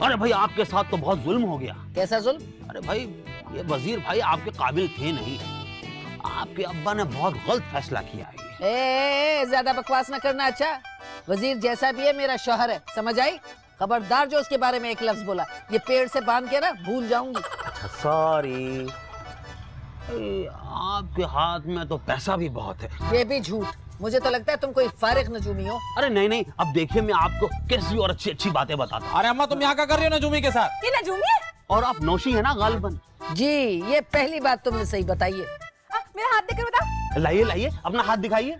अरे भाई आपके साथ तो बहुत जुल्म हो गया। कैसा जुल्म? अरे भाई ये वजीर भाई आपके काबिल थे नहीं, आपके अब्बा ने बहुत गलत फैसला किया है। ज्यादा बकवास ना करना। अच्छा, वजीर जैसा भी है मेरा शौहर है, समझ आई? खबरदार जो उसके बारे में एक लफ्ज बोला, ये पेड़ से बांध के ना भूल जाऊंगी। अच्छा सॉरी। आपके हाथ में तो पैसा भी बहुत है। ये भी झूठ, मुझे तो लगता है तुम कोई फारिग नजूमी हो। अरे नहीं नहीं, अब देखिए मैं आपको कैसी और अच्छी अच्छी बातें बताता हूँ। अरे अम्मा तुम यहाँ क्या कर रही हो नजूमी के साथ? ये नजूमी है? और आप नौशी है ना गालिबन। जी, ये पहली बात तुमने सही बताई है। मेरा हाथ देकर बता। लाइए लाइए अपना हाथ दिखाइए।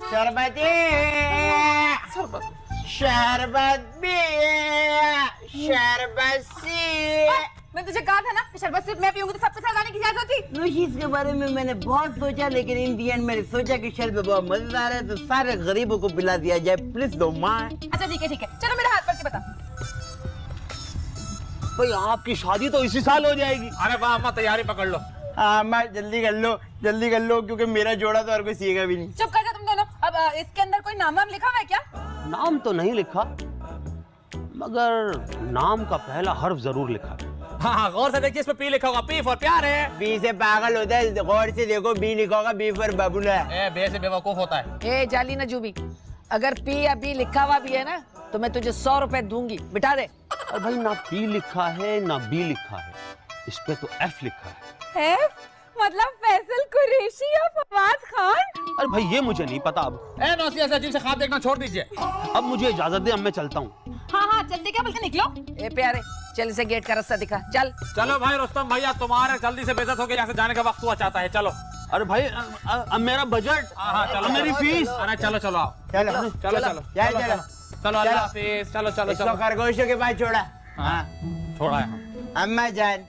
मैं तुझे कहा था ना, शरबत सिर्फ मैं पीऊंगी तो सबके साथ आने की इजाजत होती। नोशीज के बारे में मैंने बहुत सोचा, लेकिन इन दी एंड मैंने सोचा कि शरबत बहुत मजेदार है तो सारे गरीबों को पिला दिया जाए। प्लीज दो माँ। अच्छा ठीक है, चलो मेरा हाथ पकड़ के बता। भाई आपकी शादी तो इसी साल हो जाएगी। अरे वाह अम्मा तैयारी पकड़ लो। हाँ माँ जल्दी कर लो क्योंकि मेरा जोड़ा तो और कोई सीएगा भी नहीं। चुप कर जा तुम दोनों। अब इसके अंदर कोई नाम वाम लिखा हुआ है क्या? नाम तो नहीं लिखा, मगर नाम का पहला हर्फ जरूर लिखा है। हाँ गौर से देखिए, इसमें पी लिखा होगा, पी फॉर प्यार है। बी से पागल होता है, गौर से देखो, बी लिखा होगा, बी फॉर बबूला। ए बे से बेवकूफ होता है। ए जाली नजूमी, अगर पी या बी लिखा हुआ भी है ना तो मैं तुझे 100 रुपए दूंगी, बिठा दे। और भाई ना पी लिखा है ना बी लिखा है, इस पे तो एफ लिखा है। एफ मतलब फैसल कुरैशी या फवाद खान? अरे भाई ये मुझे नहीं पता। अब ए नौसी ऐसे अजीब से ख्वाब देखना छोड़ दीजिए। अब मुझे इजाजत दे, अब मैं चलता हूँ। हाँ जल्दी क्या बोलते निकलो। ए प्यारे, चल इसे गेट का रास्ता दिखा, चल। चलो भाई रुस्तम भैया, तुम्हारे जल्दी से बेइज्जत होकर यहाँ से जाने का वक्त हुआ चाहता है। चलो अरे भाई अब मेरा बजट, हाँ चलो, मेरी फीस। अरे चलो चलो आओ, चलो चलो चलो चलो अल्लाह हाफिज। चलो चलो इसको चलो खरगोशों के पास छोड़ा। हाँ छोड़ा है। अम्मा जान,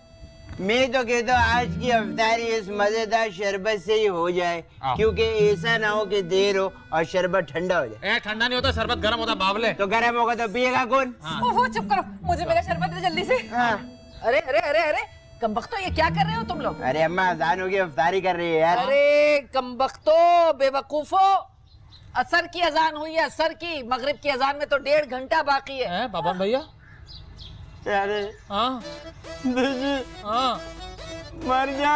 मैं तो कहता हूँ आज की अफ्तारी इस मजेदार शरबत से ही हो जाए, क्योंकि ऐसा ना हो कि देर हो और शरबत ठंडा हो जाए। ठंडा नहीं होता, शरबत गर्म होता बावले। तो गर्म होगा तो पिएगा कौन? ओहो चुप करो, मुझे मेरा शरबत दे जल्दी से। हाँ। अरे अरे अरे अरे कमबख्तो, ये क्या कर रहे हो तुम लोग? अरे अम्मा अजान होगी, अफ्तारी कर रही है यार। अरे कमबख्तो, बेवकूफो, असर की अजान हुई है, असर की। मगरिब की अजान में तो 1.5 घंटा बाकी है। बाबा भैया अरे हाँ दीदी, हाँ मर जा।